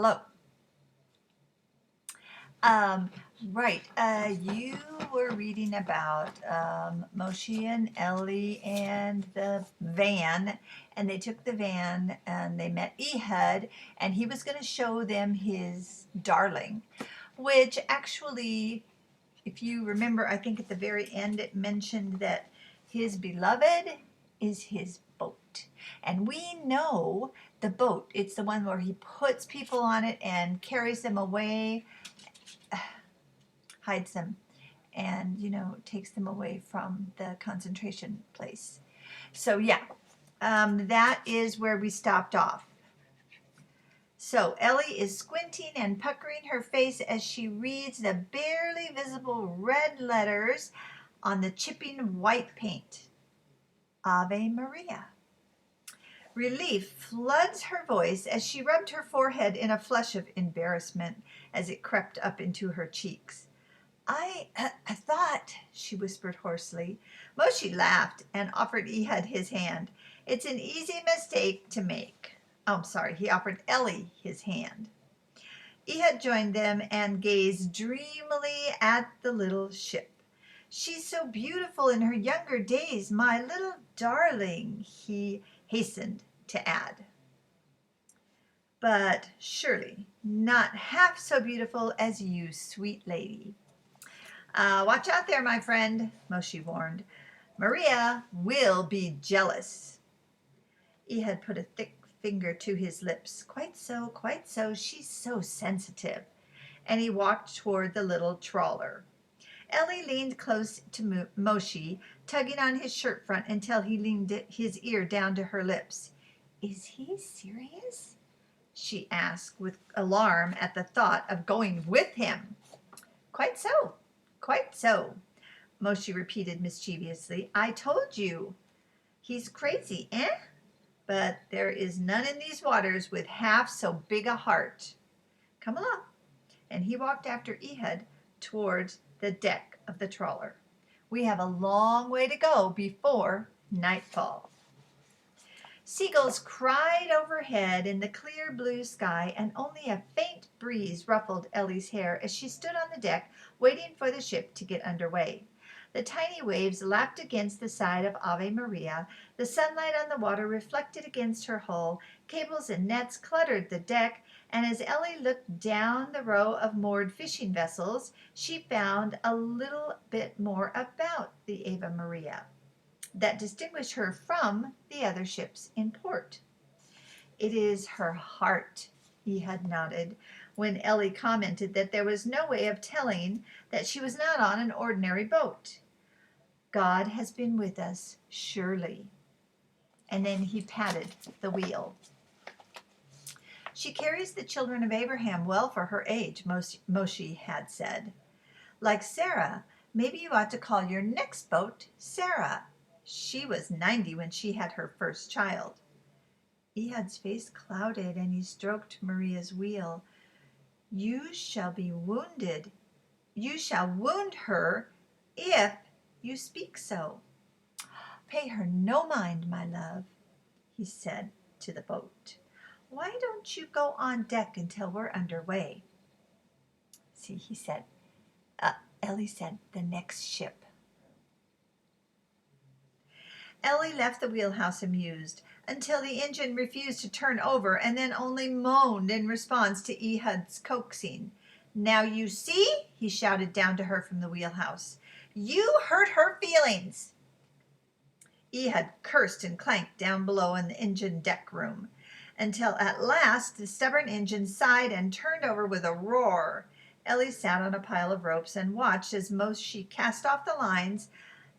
Hello. Um, right. You were reading about Moshe and Ellie and the van, and they took the van and they met Ehud, and he was going to show them his darling, which actually, if you remember, I think at the very end it mentioned that his beloved is his boat. And we know the boat, it's the one where he puts people on it and carries them away, hides them, and takes them away from the concentration place. So yeah, that is where we stopped off. So Ellie is squinting and puckering her face as she reads the barely visible red letters on the chipping white paint. Ave Maria. Relief floods her voice as she rubbed her forehead in a flush of embarrassment as it crept up into her cheeks. I thought, she whispered hoarsely. Moshe laughed and offered Ehud his hand. It's an easy mistake to make. Oh, I'm sorry, he offered Ellie his hand. Ehud joined them and gazed dreamily at the little ship. She's so beautiful in her younger days, my little darling, he hastened to add. But surely not half so beautiful as you, sweet lady. Watch out there, my friend, Moshe warned. Maria will be jealous. Ehud put a thick finger to his lips. Quite so, quite so. She's so sensitive. And he walked toward the little trawler. Ellie leaned close to Moshe, tugging on his shirt front until he leaned his ear down to her lips. Is he serious? She asked with alarm at the thought of going with him. Quite so. Quite so, Moshe repeated mischievously. I told you. He's crazy, eh? But there is none in these waters with half so big a heart. Come along. And he walked after Ehud towards the deck of the trawler. We have a long way to go before nightfall. Seagulls cried overhead in the clear blue sky, and only a faint breeze ruffled Ellie's hair as she stood on the deck waiting for the ship to get underway. The tiny waves lapped against the side of Ave Maria, the sunlight on the water reflected against her hull, cables and nets cluttered the deck, and as Ellie looked down the row of moored fishing vessels, she found a little bit more about the Ave Maria that distinguished her from the other ships in port. It is her heart, he had nodded, when Ellie commented that there was no way of telling that she was not on an ordinary boat. God has been with us, surely. And then he patted the wheel. She carries the children of Abraham well for her age, Moshe had said. Like Sarah, maybe you ought to call your next boat Sarah. She was 90 when she had her first child. Ehud's face clouded and he stroked Maria's wheel. You shall be wounded. You shall wound her if you speak so. Pay her no mind, my love, he said to the boat. Why don't you go on deck until we're underway? See, he said, Ellie said, the next ship. Ellie left the wheelhouse amused, until the engine refused to turn over and then only moaned in response to Ehud's coaxing. Now you see, he shouted down to her from the wheelhouse. You hurt her feelings. Ehud cursed and clanked down below in the engine deck room, until at last the stubborn engine sighed and turned over with a roar. Ellie sat on a pile of ropes and watched as Moshe cast off the lines,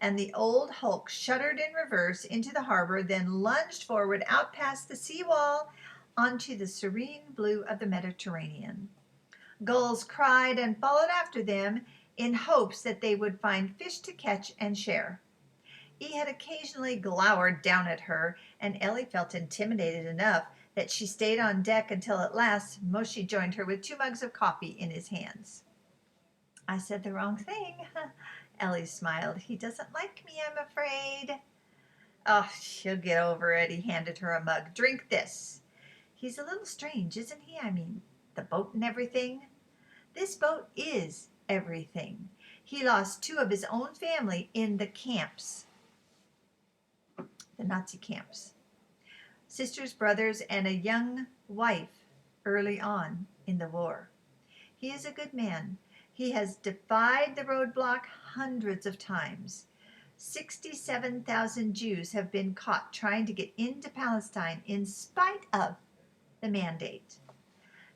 and the old hulk shuddered in reverse into the harbor, then lunged forward out past the seawall onto the serene blue of the Mediterranean. Gulls cried and followed after them in hopes that they would find fish to catch and share. Ehud occasionally glowered down at her, and Ellie felt intimidated enough that she stayed on deck until at last Moshe joined her with 2 mugs of coffee in his hands. I said the wrong thing, Ellie smiled. He doesn't like me, I'm afraid. Oh, she'll get over it. He handed her a mug. Drink this. He's a little strange, isn't he? I mean, The boat and everything? This boat is everything. He lost 2 of his own family in the camps, the Nazi camps. Sisters, brothers, and a young wife early on in the war. He is a good man. He has defied the roadblock hundreds of times. 67,000 Jews have been caught trying to get into Palestine in spite of the mandate.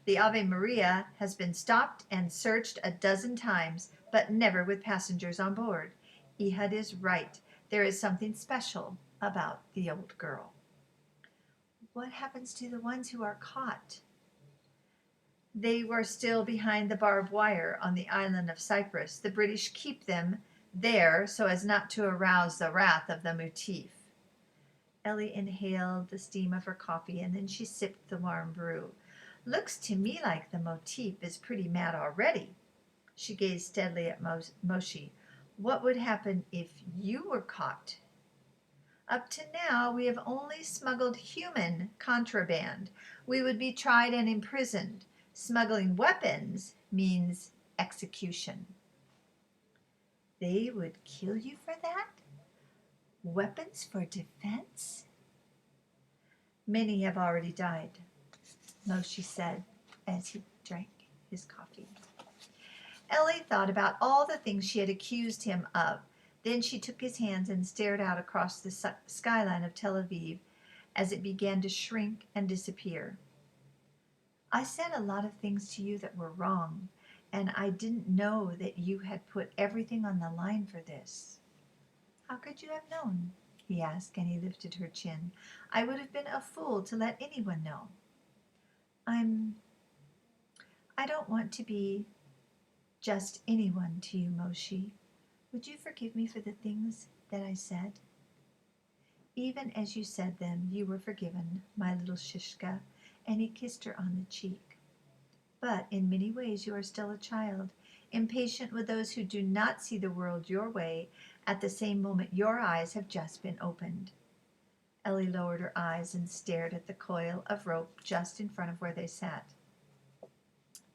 The Ave Maria has been stopped and searched a dozen times, but never with passengers on board. Ehud is right. There is something special about the old girl. What happens to the ones who are caught? They were still behind the barbed wire on the island of Cyprus. The British keep them there so as not to arouse the wrath of the motif. Ellie inhaled the steam of her coffee, and then she sipped the warm brew. Looks to me like the motif is pretty mad already. She gazed steadily at Moshe. What would happen if you were caught? Up to now, we have only smuggled human contraband. We would be tried and imprisoned. Smuggling weapons means execution. They would kill you for that? Weapons for defense? Many have already died, Moshe said as he drank his coffee. Ellie thought about all the things she had accused him of. Then she took his hands and stared out across the skyline of Tel Aviv as it began to shrink and disappear. I said a lot of things to you that were wrong, and I didn't know that you had put everything on the line for this. How could you have known? He asked, and he lifted her chin. I would have been a fool to let anyone know. I don't want to be just anyone to you, Moshe. Would you forgive me for the things that I said? Even as you said them, you were forgiven, my little Shishka, and he kissed her on the cheek. But in many ways you are still a child, impatient with those who do not see the world your way at the same moment your eyes have just been opened. Ellie lowered her eyes and stared at the coil of rope just in front of where they sat.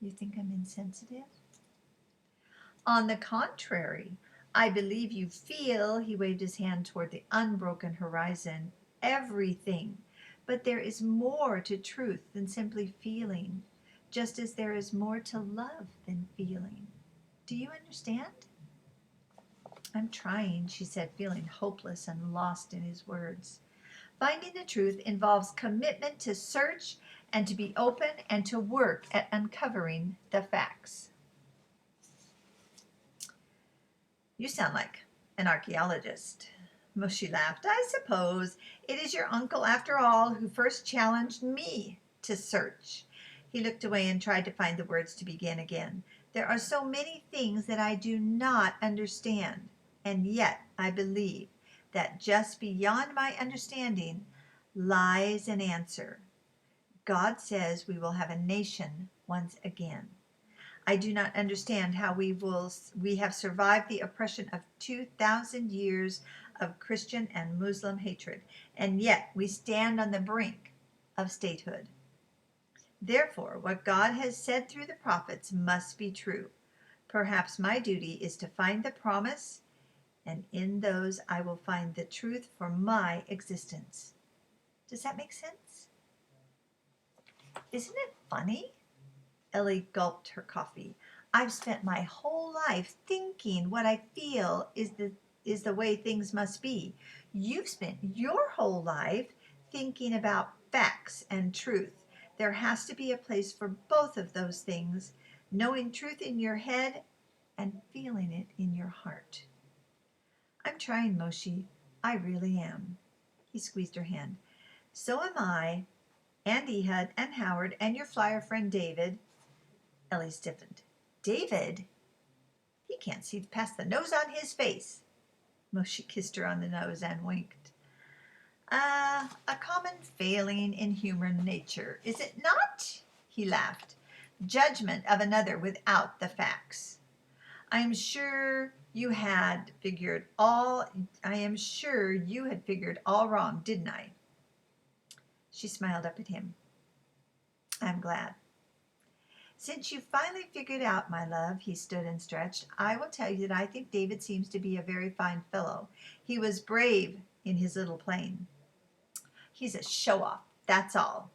You think I'm insensitive? On the contrary, I believe you feel, he waved his hand toward the unbroken horizon, everything. But there is more to truth than simply feeling, just as there is more to love than feeling. Do you understand? I'm trying, she said, feeling hopeless and lost in his words. Finding the truth involves commitment to search and to be open and to work at uncovering the facts. You sound like an archaeologist. Moshe laughed. I suppose it is your uncle, after all, who first challenged me to search. He looked away and tried to find the words to begin again. There are so many things that I do not understand, and yet I believe that just beyond my understanding lies an answer. God says we will have a nation once again. I do not understand how we have survived the oppression of 2,000 years of Christian and Muslim hatred, and yet we stand on the brink of statehood. Therefore, what God has said through the prophets must be true. Perhaps my duty is to find the promise, and in those I will find the truth for my existence. Does that make sense? Isn't it funny? Ellie gulped her coffee. I've spent my whole life thinking what I feel is the way things must be. You've spent your whole life thinking about facts and truth. There has to be a place for both of those things, knowing truth in your head and feeling it in your heart. I'm trying, Moshe. I really am. He squeezed her hand. So am I, and Ehud, and Howard, and your flyer friend David. Ellie stiffened. David? He can't see past the nose on his face. Moshe kissed her on the nose and winked. A common failing in human nature, is it not? He laughed. Judgment of another without the facts. I am sure you had figured all wrong, didn't I? She smiled up at him. I'm glad. Since you finally figured out, my love, he stood and stretched, I will tell you that I think David seems to be a very fine fellow. He was brave in his little plane. He's a show-off, that's all,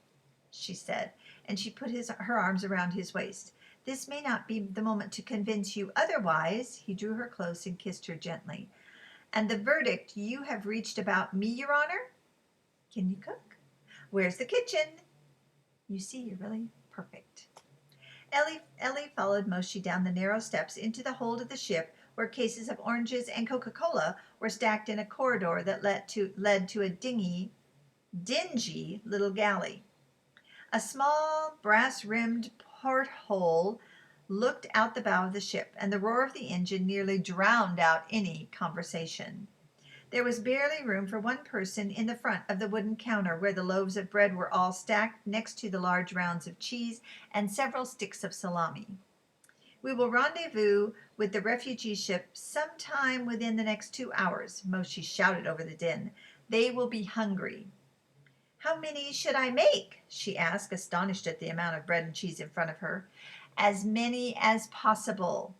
she said, and she put her arms around his waist. This may not be the moment to convince you otherwise. He drew her close and kissed her gently. And the verdict you have reached about me, Your Honor? Can you cook? Where's the kitchen? You see, you're really perfect. Ellie followed Moshe down the narrow steps into the hold of the ship, where cases of oranges and Coca-Cola were stacked in a corridor that led to a dingy little galley. A small brass-rimmed porthole looked out the bow of the ship, and the roar of the engine nearly drowned out any conversation. There was barely room for one person in the front of the wooden counter, where the loaves of bread were all stacked next to the large rounds of cheese and several sticks of salami. We will rendezvous with the refugee ship sometime within the next 2 hours, Moshe shouted over the din. They will be hungry. How many should I make? She asked, astonished at the amount of bread and cheese in front of her. As many as possible.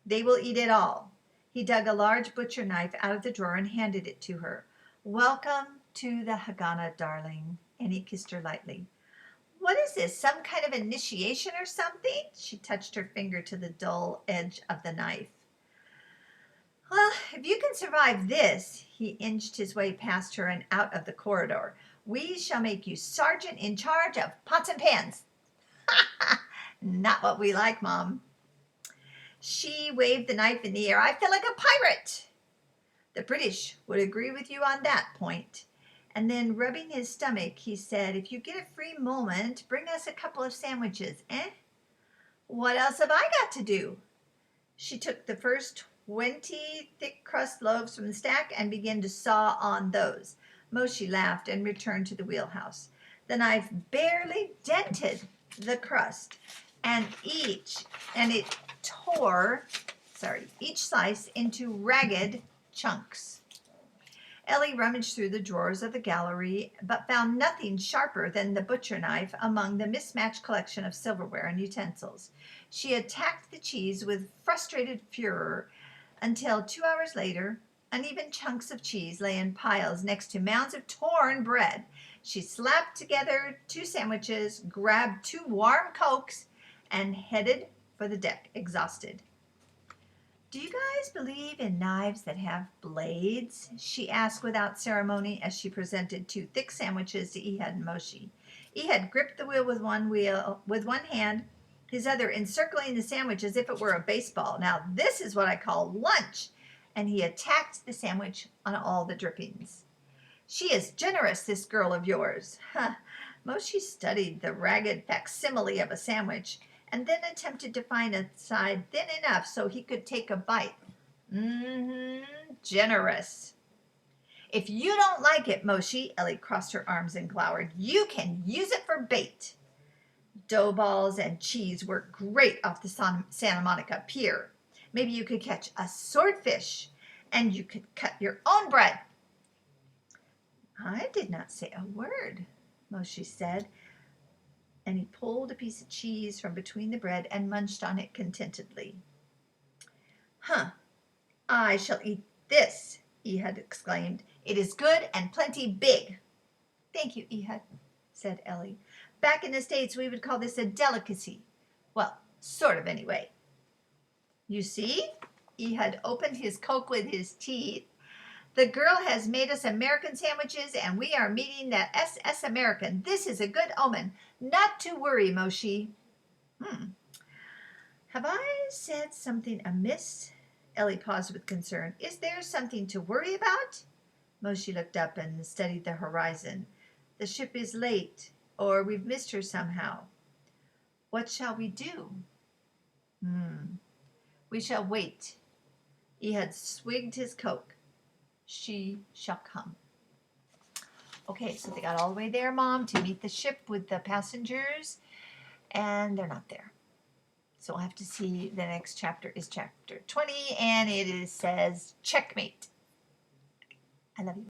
They will eat it all. He dug a large butcher knife out of the drawer and handed it to her. Welcome to the Haganah, darling. And he kissed her lightly. What is this, some kind of initiation or something? She touched her finger to the dull edge of the knife. Well, if you can survive this, he inched his way past her and out of the corridor. We shall make you sergeant in charge of pots and pans. Not what we like, Mom. She waved the knife in the air. I feel like a pirate. The British would agree with you on that point. And then, rubbing his stomach, he said, if you get a free moment, bring us a couple of sandwiches, eh? What else have I got to do? She took the first 20 thick crust loaves from the stack and began to saw on those. Moshe laughed and returned to the wheelhouse. The knife barely dented the crust, and it tore each slice into ragged chunks. Ellie rummaged through the drawers of the gallery, but found nothing sharper than the butcher knife among the mismatched collection of silverware and utensils. She attacked the cheese with frustrated furor until 2 hours later, uneven chunks of cheese lay in piles next to mounds of torn bread. She slapped together 2 sandwiches, grabbed 2 warm Cokes, and headed for the deck, exhausted. Do you guys believe in knives that have blades? She asked without ceremony as she presented 2 thick sandwiches to Ehud and Moshe. Ehud gripped the wheel with one hand, his other encircling the sandwich as if it were a baseball. Now this is what I call lunch. And he attacked the sandwich on all the drippings. She is generous, this girl of yours. Moshe studied the ragged facsimile of a sandwich and then attempted to find a side thin enough so he could take a bite. Generous. If you don't like it, Moshe, Ellie crossed her arms and glowered, you can use it for bait. Dough balls and cheese work great off the Santa Monica Pier. Maybe you could catch a swordfish and you could cut your own bread. I did not say a word, Moshe said, and he pulled a piece of cheese from between the bread and munched on it contentedly. I shall eat this, Ehud exclaimed. It is good and plenty big. Thank you, Ehud, said Ellie. Back in the States, we would call this a delicacy. Well, sort of anyway. You see, Ehud opened his Coke with his teeth. The girl has made us American sandwiches, and we are meeting that SS American. This is a good omen. Not to worry, Moshe. Have I said something amiss? Ellie paused with concern. Is there something to worry about? Moshe looked up and studied the horizon. The ship is late, or we've missed her somehow. What shall we do? We shall wait. He had swigged his Coke. She shall come. Okay, so they got all the way there, Mom, to meet the ship with the passengers, and they're not there. So we'll have to see. The next chapter is chapter 20, and it says checkmate. I love you.